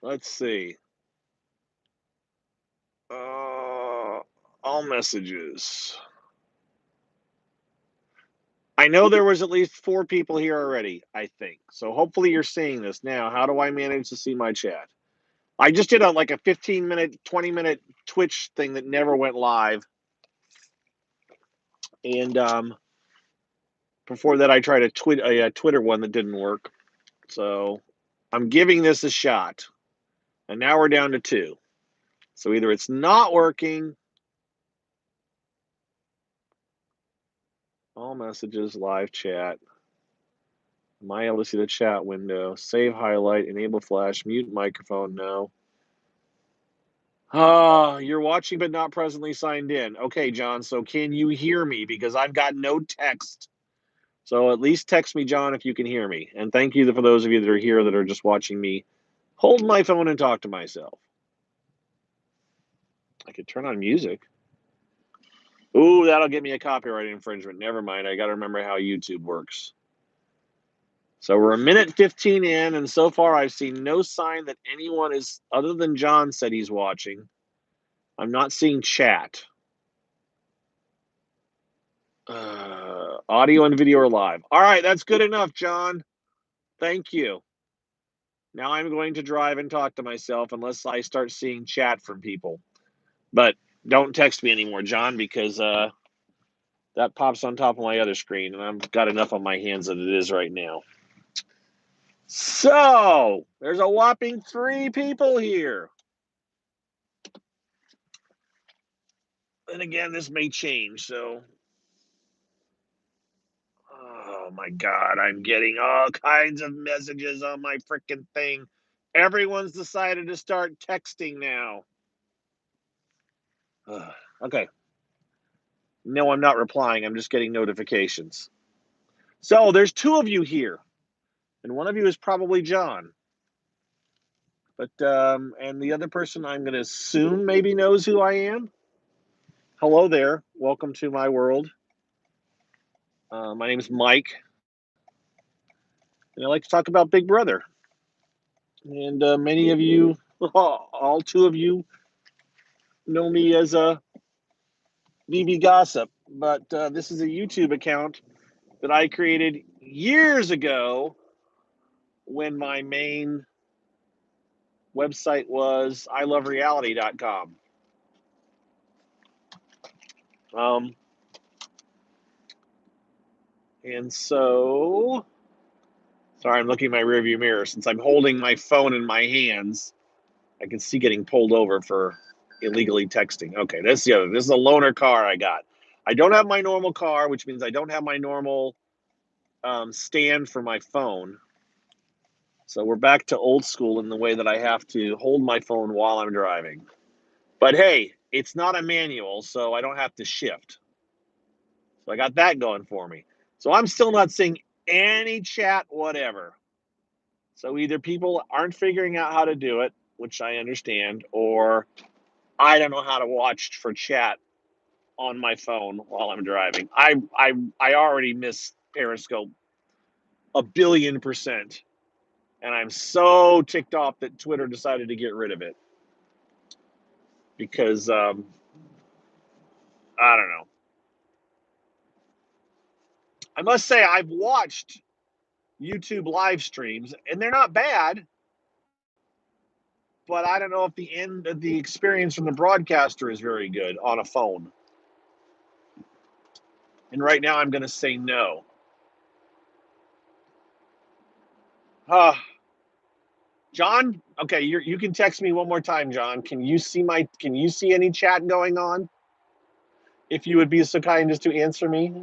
Let's see. Uh, all messages. I know there was at least 4 people here already, I think. So hopefully you're seeing this now. How do I manage to see my chat? I just did like a 15-minute, 20-minute Twitch thing that never went live. And before that I tried a Twitter one that didn't work. So I'm giving this a shot. And now we're down to 2. So either it's not working. All messages, live chat. Am I able to see the chat window? Save highlight, enable flash, mute microphone, no. You're watching but not presently signed in. Okay, John, so can you hear me? Because I've got no text. So at least text me, John, if you can hear me. And thank you for those of you that are here that are just watching me hold my phone and talk to myself. I could turn on music. Ooh, that'll get me a copyright infringement. Never mind. I got to remember how YouTube works. So we're a minute 15 in, and so far I've seen no sign that anyone is, other than John said he's watching. I'm not seeing chat. Audio and video are live. All right, that's good enough, John. Thank you. Now I'm going to drive and talk to myself unless I start seeing chat from people. But don't text me anymore, John, because that pops on top of my other screen, and I've got enough on my hands as it is right now. So, there's a whopping 3 people here. And again, this may change, so. Oh my God, I'm getting all kinds of messages on my freaking thing. Everyone's decided to start texting now. Okay. No, I'm not replying. I'm just getting notifications. So there's 2 of you here, and one of you is probably John. But and the other person I'm going to assume maybe knows who I am. Hello there. Welcome to my world. My name is Mike, and I like to talk about Big Brother. And many of you, all 2 of you, know me as a BB Gossip. But this is a YouTube account that I created years ago when my main website was ilovereality.com. Um, and so, sorry, I'm looking in my rearview mirror. Since I'm holding my phone in my hands, I can see getting pulled over for illegally texting. Okay, this is a loaner car I got. I don't have my normal car, which means I don't have my normal stand for my phone. So we're back to old school in the way that I have to hold my phone while I'm driving. But hey, it's not a manual, so I don't have to shift. So I got that going for me. So I'm still not seeing any chat, whatever. So either people aren't figuring out how to do it, which I understand, or I don't know how to watch for chat on my phone while I'm driving. I already miss Periscope a billion%. And I'm so ticked off that Twitter decided to get rid of it. Because I don't know. I must say I've watched YouTube live streams and they're not bad, but I don't know if the experience from the broadcaster is very good on a phone. And right now I'm going to say no. John, okay, you can text me one more time, John. Can you see any chat going on? If you would be so kind as to answer me,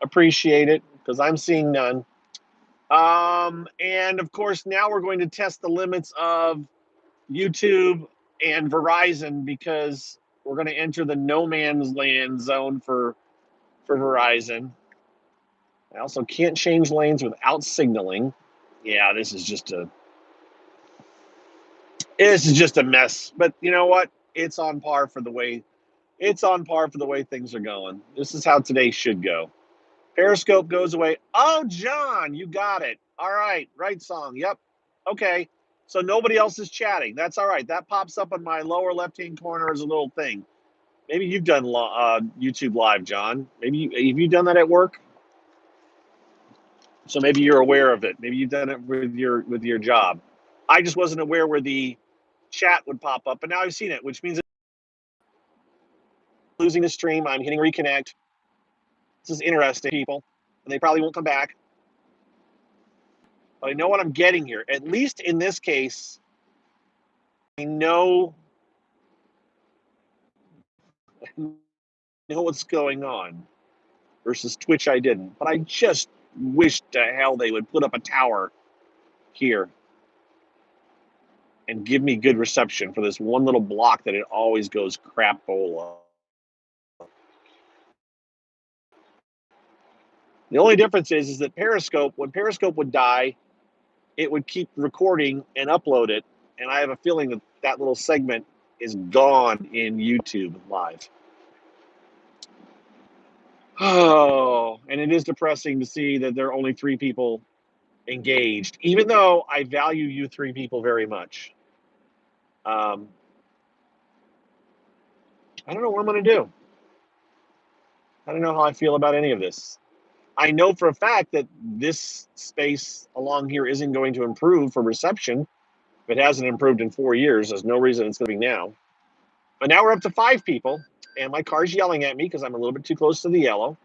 appreciate it because I'm seeing none. And of course, now we're going to test the limits of YouTube and Verizon because we're going to enter the no man's land zone for Verizon. I also can't change lanes without signaling. Yeah, this is just a mess. But you know what? It's on par for the way things are going. This is how today should go. Periscope goes away. Oh, John, you got it. All right, right song. Yep. Okay. So nobody else is chatting. That's all right. That pops up in my lower left-hand corner as a little thing. Maybe you've done YouTube Live, John. Maybe have you done that at work? So maybe you're aware of it. Maybe you've done it with your job. I just wasn't aware where the chat would pop up, but now I've seen it, which means losing the stream. I'm hitting reconnect. This is interesting, people, and they probably won't come back. But I know what I'm getting here. At least in this case, I know what's going on. Versus Twitch, I didn't. But I just wish to hell they would put up a tower here and give me good reception for this one little block that it always goes crapola. The only difference is that Periscope, when Periscope would die, it would keep recording and upload it. And I have a feeling that that little segment is gone in YouTube Live. Oh, and it is depressing to see that there are only 3 people engaged, even though I value you 3 people very much. I don't know what I'm going to do. I don't know how I feel about any of this. I know for a fact that this space along here isn't going to improve for reception. If it hasn't improved in 4 years, there's no reason it's going to be now. But now we're up to 5 people, and my car's yelling at me because I'm a little bit too close to the yellow.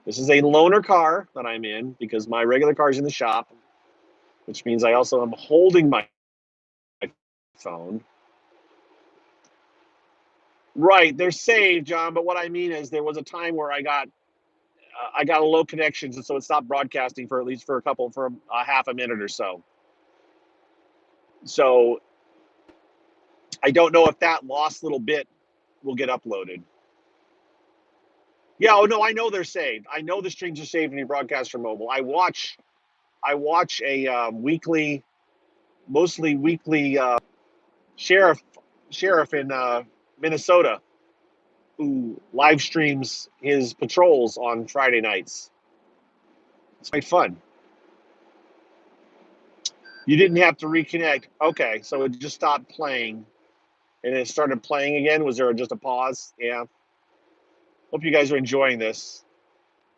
This is a loaner car that I'm in because my regular car's in the shop, which means I also am holding my phone. Right, they're saved, John, but what I mean is there was a time where I got a low connections, and so it stopped broadcasting for at least for a half a minute or so. So I don't know if that lost little bit will get uploaded. Yeah, oh no, I know they're saved. I know the streams are saved when you broadcast from mobile. I watch a weekly, mostly weekly sheriff in Minnesota who live streams his patrols on Friday nights. It's quite fun. You didn't have to reconnect. Okay, so it just stopped playing and it started playing again. Was there just a pause? Yeah. Hope you guys are enjoying this.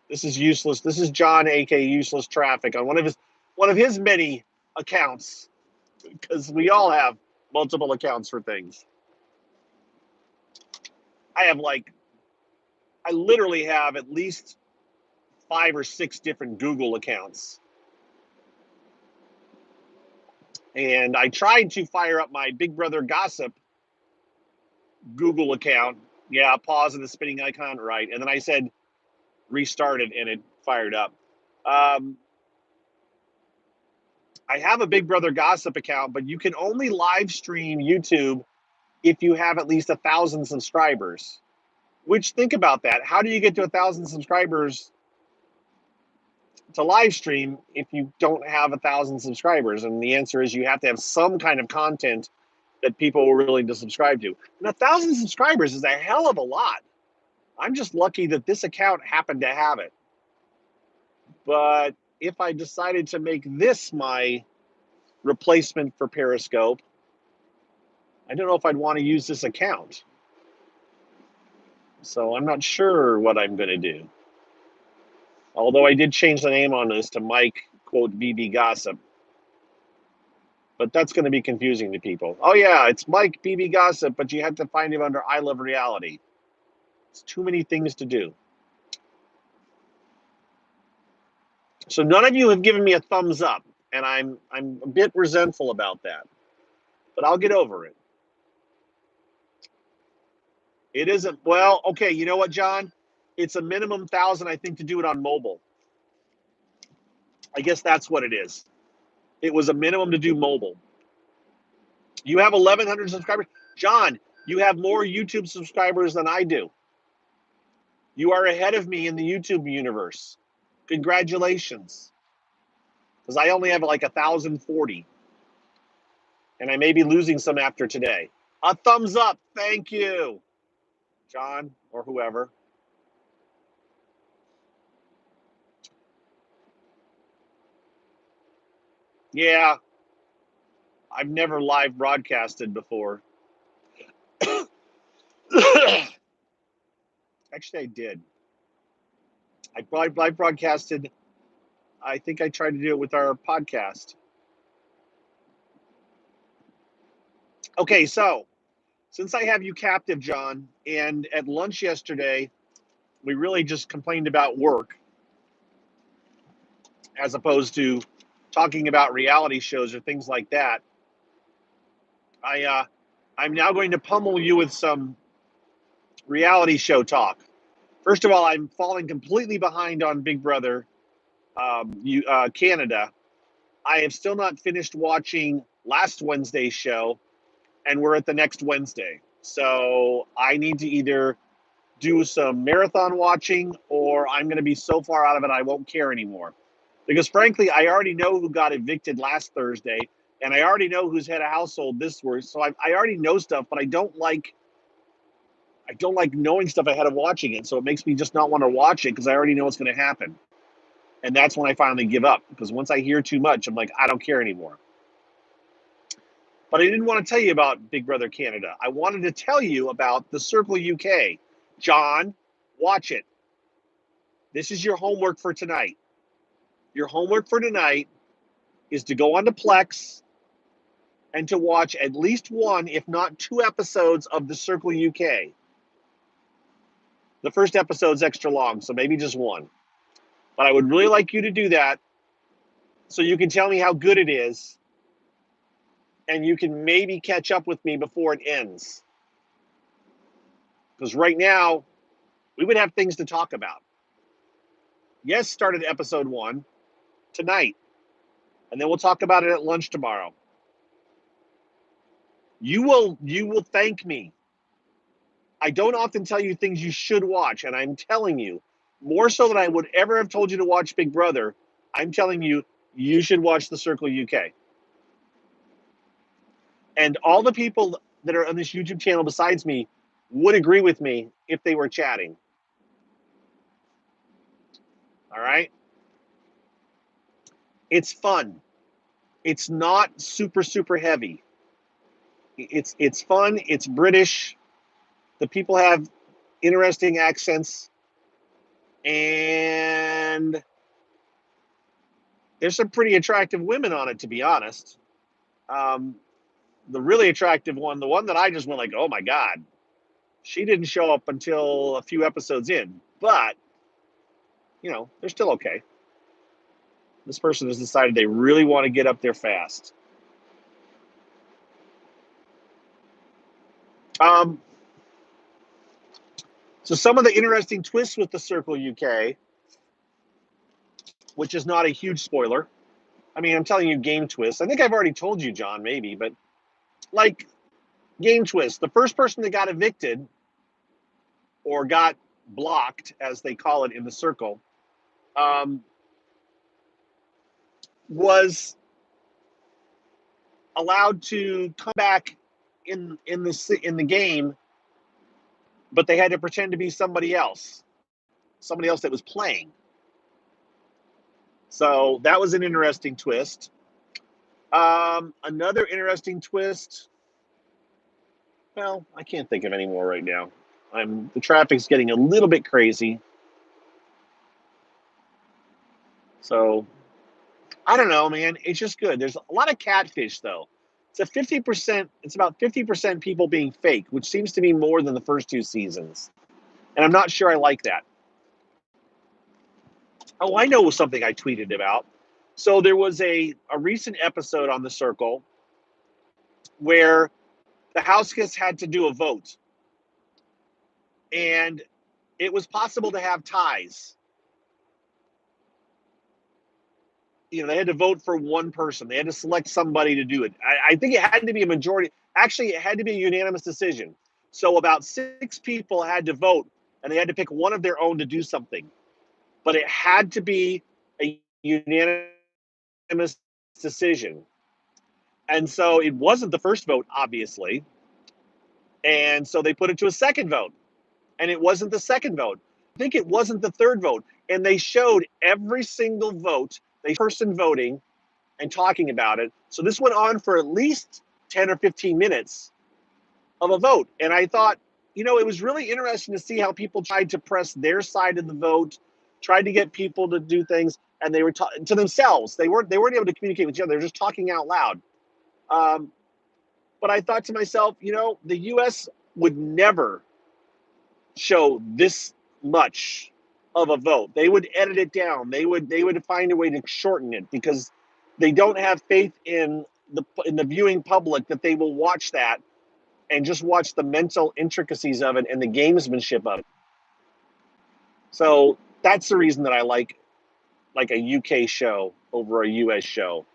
This is useless. This is John, aka Useless Traffic, on one of his many accounts, because we all have multiple accounts for things. I literally have at least 5 or 6 different Google accounts. And I tried to fire up my Big Brother Gossip Google account. Yeah, pause and the spinning icon, right. And then I said restart it and it fired up. I have a Big Brother Gossip account, but you can only live stream YouTube if you have at least 1,000 subscribers. Which, think about that. How do you get to 1,000 subscribers to live stream if you don't have 1,000 subscribers? And the answer is you have to have some kind of content that people are willing to subscribe to. And 1,000 subscribers is a hell of a lot. I'm just lucky that this account happened to have it. But if I decided to make this my replacement for Periscope, I don't know if I'd want to use this account. So I'm not sure what I'm going to do. Although I did change the name on this to Mike, quote, BB Gossip. But that's going to be confusing to people. Oh, yeah, it's Mike BB Gossip, but you have to find him under I Love Reality. It's too many things to do. So none of you have given me a thumbs up, and I'm a bit resentful about that. But I'll get over it. It isn't, well, okay, you know what, John? It's a minimum 1,000, I think, to do it on mobile. I guess that's what it is. It was a minimum to do mobile. You have 1,100 subscribers. John, you have more YouTube subscribers than I do. You are ahead of me in the YouTube universe. Congratulations. Because I only have like 1,040. And I may be losing some after today. A thumbs up. Thank you, John, or whoever. Yeah. I've never live broadcasted before. Actually, I did. I live broadcasted. I think I tried to do it with our podcast. Okay, so since I have you captive, John, and at lunch yesterday, we really just complained about work as opposed to talking about reality shows or things like that. I'm now going to pummel you with some reality show talk. First of all, I'm falling completely behind on Big Brother Canada. I have still not finished watching last Wednesday's show, and we're at the next Wednesday. So I need to either do some marathon watching, or I'm going to be so far out of it I won't care anymore. Because frankly, I already know who got evicted last Thursday, and I already know who's head of household this week. So I already know stuff, but I don't like knowing stuff ahead of watching it. So it makes me just not want to watch it because I already know what's going to happen. And that's when I finally give up, because once I hear too much, I'm like, I don't care anymore. But I didn't want to tell you about Big Brother Canada. I wanted to tell you about the Circle UK. John, watch it. This is your homework for tonight. Your homework for tonight is to go on to Plex and to watch at least one, if not two episodes of the Circle UK. The first episode's extra long, so maybe just one. But I would really like you to do that so you can tell me how good it is, and you can maybe catch up with me before it ends. Because right now, we would have things to talk about. Yes, started episode 1 tonight, and then we'll talk about it at lunch tomorrow. You will thank me. I don't often tell you things you should watch, and I'm telling you, more so than I would ever have told you to watch Big Brother, I'm telling you, you should watch the Circle UK. And all the people that are on this YouTube channel besides me would agree with me if they were chatting. All right? It's fun. It's not super, super heavy. It's fun. It's British. The people have interesting accents. And there's some pretty attractive women on it, to be honest. The really attractive one, the one that I just went like, oh my God, she didn't show up until a few episodes in. But, they're still okay. This person has decided they really want to get up there fast. So some of the interesting twists with the Circle UK, which is not a huge spoiler. I mean, I'm telling you game twists. I think I've already told you, John, maybe, but like game twists. The first person that got evicted or got blocked, as they call it in the Circle, was allowed to come back in the game, but they had to pretend to be somebody else that was playing. So that was an interesting twist. Another interesting twist. Well, I can't think of any more right now. The traffic's getting a little bit crazy. So I don't know, man. It's just good. There's a lot of catfish, though. It's about 50% people being fake, which seems to be more than the first 2 seasons. And I'm not sure I like that. Oh, I know something I tweeted about. So there was a recent episode on The Circle where the house guests had to do a vote. And it was possible to have ties. They had to vote for one person. They had to select somebody to do it. I think it had to be a majority. Actually, it had to be a unanimous decision. So about 6 people had to vote, and they had to pick one of their own to do something. But it had to be a unanimous decision. And so it wasn't the first vote, obviously. And so they put it to a second vote. And it wasn't the second vote. I think it wasn't the third vote. And they showed every single vote, the person voting, and talking about it. So this went on for at least 10 or 15 minutes of a vote. And I thought, it was really interesting to see how people tried to press their side of the vote, tried to get people to do things, and they were to themselves. They weren't able to communicate with each other. They were just talking out loud. But I thought to myself, the U.S. would never show this much of a vote. They would edit it down. They would find a way to shorten it because they don't have faith in the viewing public that they will watch that and just watch the mental intricacies of it and the gamesmanship of it. So that's the reason that I like a UK show over a US show.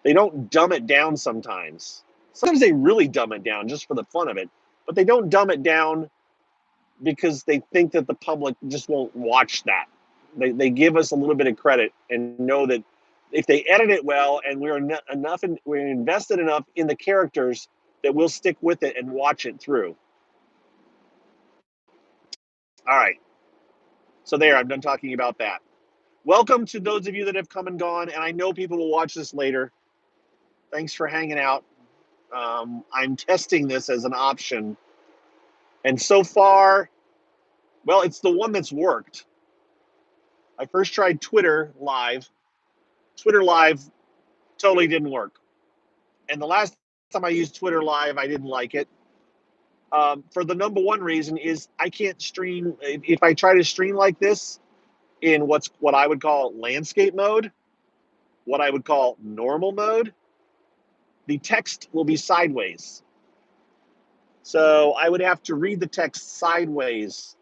They don't dumb it down sometimes. Sometimes they really dumb it down just for the fun of it, but they don't dumb it down because they think that the public just won't watch that. They give us a little bit of credit and know that if they edit it well and we're invested enough in the characters that we'll stick with it and watch it through. All right. So there, I'm done talking about that. Welcome to those of you that have come and gone, and I know people will watch this later. Thanks for hanging out. I'm testing this as an option, and so far, well, it's the one that's worked. I first tried Twitter Live. Twitter Live totally didn't work. And the last time I used Twitter Live, I didn't like it. For the number one reason is I can't stream. If I try to stream like this in what I would call landscape mode, what I would call normal mode, the text will be sideways. So I would have to read the text sideways.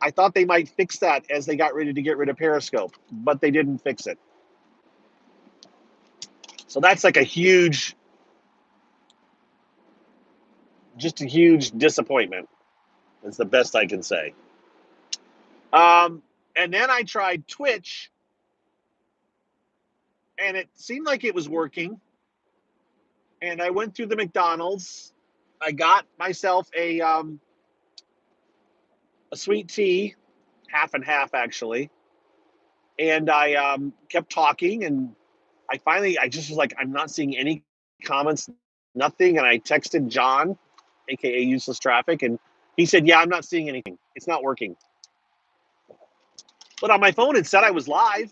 I thought they might fix that as they got ready to get rid of Periscope, but they didn't fix it. So that's like a huge disappointment. That's the best I can say. And then I tried Twitch, and it seemed like it was working. And I went through the McDonald's. I got myself a sweet tea, half and half actually, and I kept talking. And I just was like, I'm not seeing any comments, nothing. And I texted John, aka Useless Traffic, and he said, "Yeah, I'm not seeing anything. It's not working." But on my phone, it said I was live.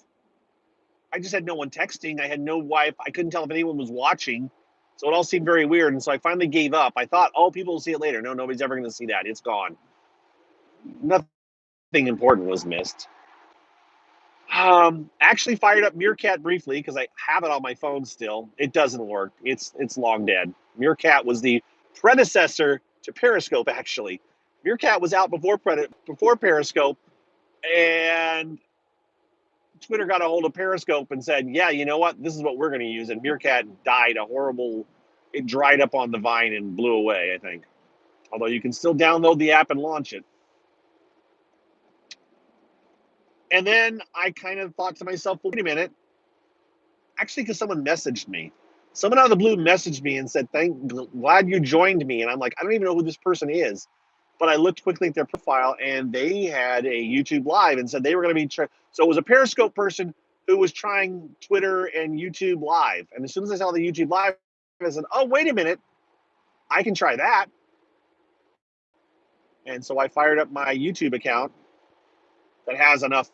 I just had no one texting. I had no Wi-Fi. I couldn't tell if anyone was watching. So it all seemed very weird. And so I finally gave up. I thought, people will see it later. No, nobody's ever going to see that. It's gone. Nothing important was missed. Actually fired up Meerkat briefly because I have it on my phone still. It doesn't work. It's long dead. Meerkat was the predecessor to Periscope, actually. Meerkat was out before Periscope, and Twitter got a hold of Periscope and said, "Yeah, you know what? This is what we're going to use." And Meerkat died it dried up on the vine and blew away, I think. Although you can still download the app and launch it. And then I kind of thought to myself, well, wait a minute. Actually, because someone messaged me. Someone out of the blue messaged me and said, glad you joined me. And I'm like, I don't even know who this person is. But I looked quickly at their profile, and they had a YouTube Live and said they were going to be so it was a Periscope person who was trying Twitter and YouTube Live. And as soon as I saw the YouTube Live, I said, oh, wait a minute. I can try that. And so I fired up my YouTube account that has enough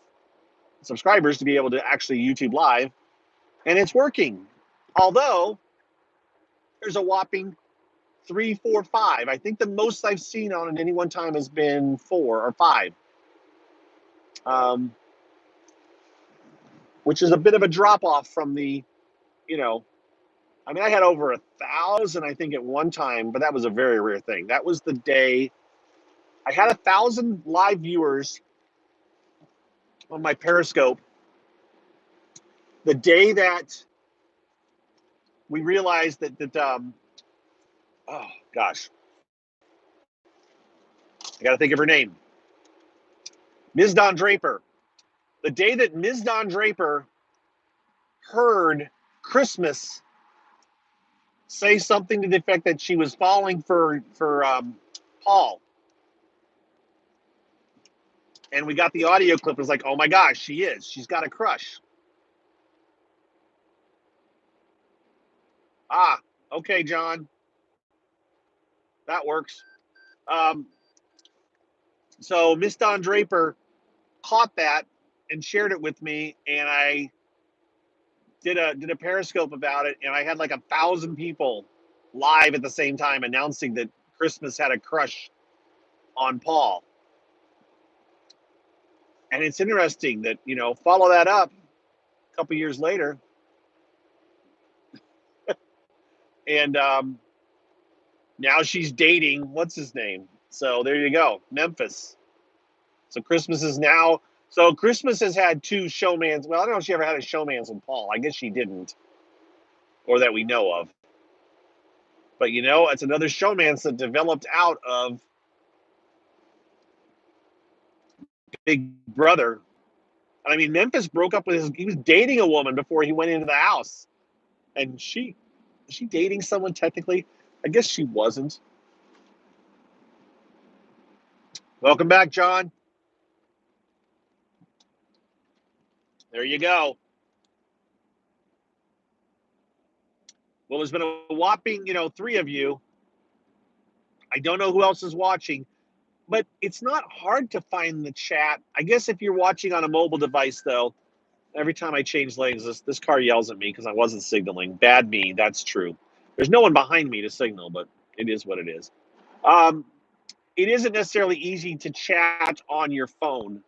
subscribers to be able to actually YouTube Live, and it's working. Although there's a whopping 3, 4, 5. I think the most I've seen on it any one time has been 4 or 5, which is a bit of a drop off from the, I had over 1,000, I think, at one time, but that was a very rare thing. That was the day I had 1,000 live viewers on my Periscope. The day that we realized that oh gosh, I got to think of her name, Ms. Don Draper. The day that Ms. Don Draper heard Christmas say something to the effect that she was falling for Paul, and we got the audio clip. It was like, oh my gosh, she is. She's got a crush. Okay, John. That works. Um, so Miss Don Draper caught that and shared it with me, and I did a Periscope about it, and I had like 1,000 people live at the same time announcing that Christmas had a crush on Paul. And it's interesting that, follow that up a couple years later, and now she's dating what's his name. So there you go, Memphis. So Christmas is now. So Christmas has had two showmans. Well, I don't know if she ever had a showmans with Paul. I guess she didn't, or that we know of. But it's another showmance that developed out of Big Brother. I mean, Memphis broke up with he was dating a woman before he went into the house. And was she dating someone technically? I guess she wasn't. Welcome back, John. There you go. Well, there's been a whopping, 3 of you. I don't know who else is watching, but it's not hard to find the chat. I guess if you're watching on a mobile device, though, every time I change lanes, this car yells at me because I wasn't signaling. Bad me, that's true. There's no one behind me to signal, but it is what it is. It isn't necessarily easy to chat on your phone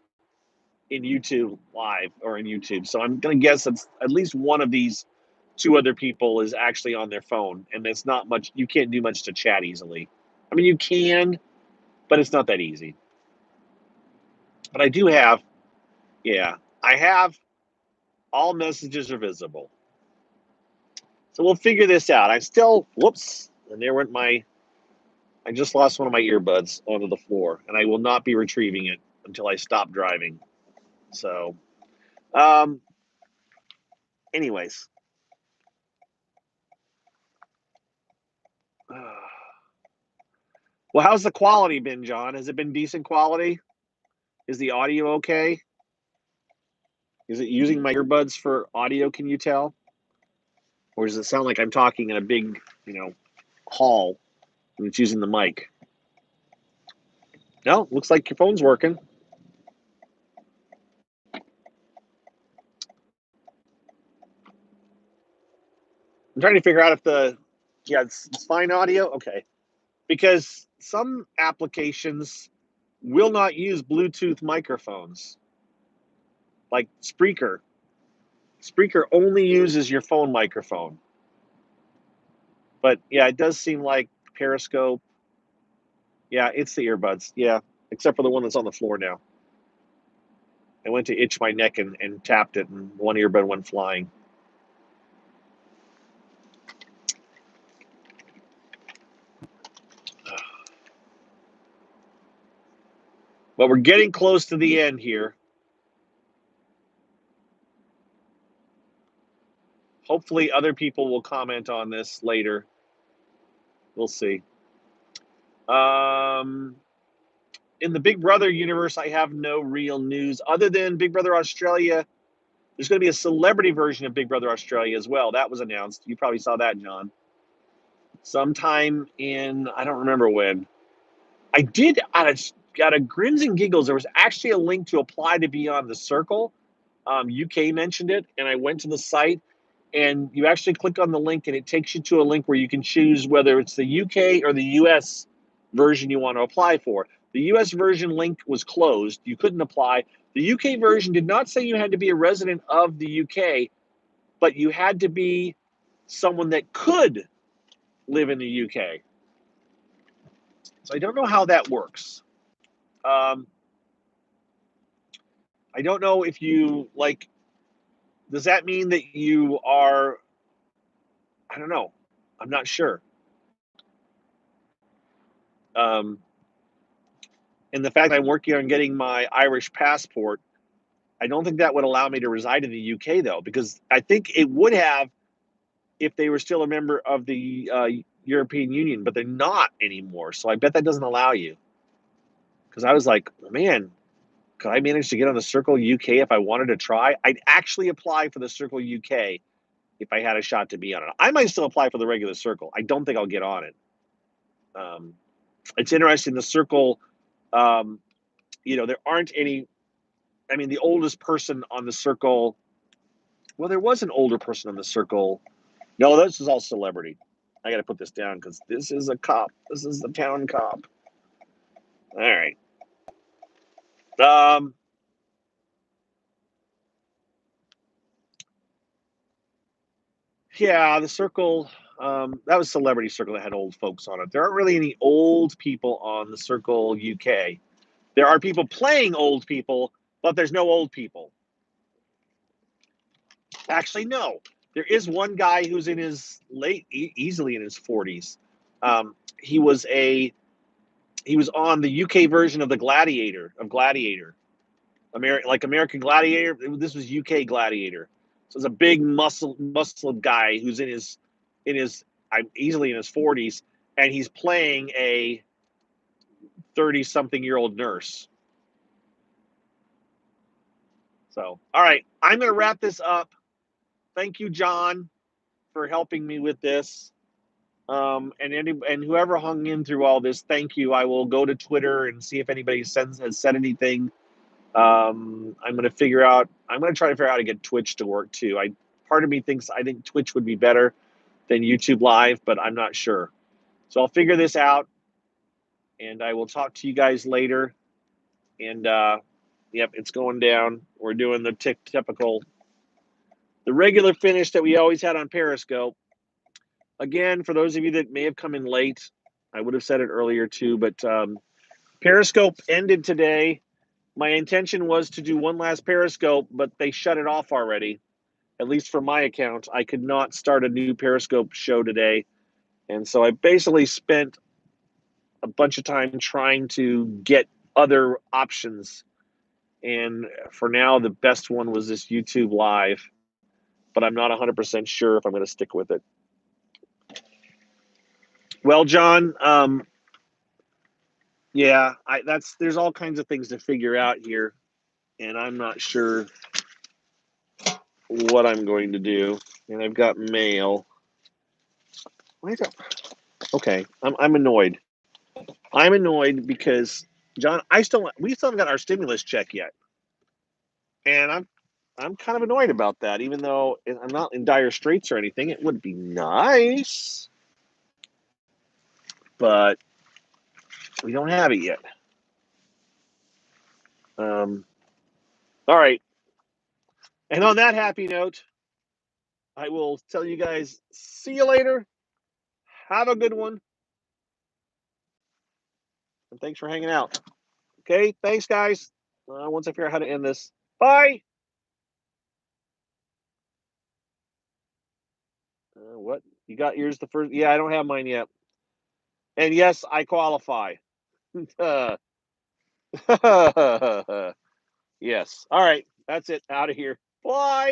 in YouTube Live or in YouTube. So I'm going to guess that at least one of these 2 other people is actually on their phone, and it's not much. You can't do much to chat easily. I mean, you can, but it's not that easy. But I do have, I have all messages are visible. So we'll figure this out. I still, whoops, and there went I just lost one of my earbuds onto the floor, and I will not be retrieving it until I stop driving. So, anyways. Well, how's the quality been, John? Has it been decent quality? Is the audio okay? Is it using my earbuds for audio, can you tell? Or does it sound like I'm talking in a big, hall and it's using the mic? No, looks like your phone's working. I'm trying to figure out if it's fine audio. Okay. Because some applications will not use Bluetooth microphones, like Spreaker. Spreaker only uses your phone microphone. But yeah, it does seem like Periscope. Yeah, it's the earbuds. Yeah, except for the one that's on the floor now. I went to itch my neck and tapped it, and one earbud went flying. But we're getting close to the end here. Hopefully other people will comment on this later. We'll see. In the Big Brother universe, I have no real news other than Big Brother Australia. There's going to be a celebrity version of Big Brother Australia as well. That was announced. You probably saw that, John. Sometime in, I don't remember when. I did, out of grins and giggles, there was actually a link to apply to be on the circle. UK mentioned it, and I went to the site, and you actually click on the link, and it takes you to a link where you can choose whether it's the UK or the US version you want to apply for. The US version link was closed. You couldn't apply. The UK version did not say you had to be a resident of the UK, but you had to be someone that could live in the UK. So I don't know how that works. I don't know if you, does that mean that you are, I don't know. I'm not sure. And the fact that I'm working on getting my Irish passport, I don't think that would allow me to reside in the UK, though, because I think it would have if they were still a member of the European Union, but they're not anymore. So I bet that doesn't allow you. Because I was like, man, could I manage to get on the Circle UK if I wanted to try? I'd actually apply for the Circle UK if I had a shot to be on it. I might still apply for the regular circle. I don't think I'll get on it. It's interesting. The circle, there aren't any. I mean, the oldest person on the circle. Well, there was an older person on the circle. No, this is all celebrity. I got to put this down because this is a cop. This is the town cop. All right. Yeah, the circle. That was Celebrity Circle that had old folks on it. There aren't really any old people on the Circle UK. There are people playing old people, but there's no old people. Actually, no. There is one guy who's in his easily in his 40s. He was on the UK version of Gladiator, American Gladiator. This was UK Gladiator. So it's a big muscle guy who's I'm easily in his 40s, and he's playing a 30-something-year-old nurse. So, all right, I'm going to wrap this up. Thank you, John, for helping me with this. And whoever hung in through all this, thank you. I will go to Twitter and see if anybody has said anything. I'm going to try to figure out how to get Twitch to work too. Part of me thinks I think Twitch would be better than YouTube Live, but I'm not sure. So I'll figure this out, and I will talk to you guys later. And yep, it's going down. We're doing the the regular finish that we always had on Periscope. Again, for those of you that may have come in late, I would have said it earlier too, but Periscope ended today. My intention was to do one last Periscope, but they shut it off already. At least for my account, I could not start a new Periscope show today. And so I basically spent a bunch of time trying to get other options. And for now, the best one was this YouTube Live, but I'm not 100% sure if I'm going to stick with it. Well, John, yeah, there's all kinds of things to figure out here, and I'm not sure what I'm going to do. And I've got mail. Okay, I'm annoyed. I'm annoyed because John, we still haven't got our stimulus check yet, and I'm kind of annoyed about that. Even though I'm not in dire straits or anything, it would be nice, but we don't have it yet. All right, and on that happy note, I will tell you guys, see you later. Have a good one. And thanks for hanging out. Okay, thanks, guys. Once I figure out how to end this. Bye. What? You got yours the first? Yeah, I don't have mine yet. And yes, I qualify. Yes. All right. That's it. Out of here. Bye.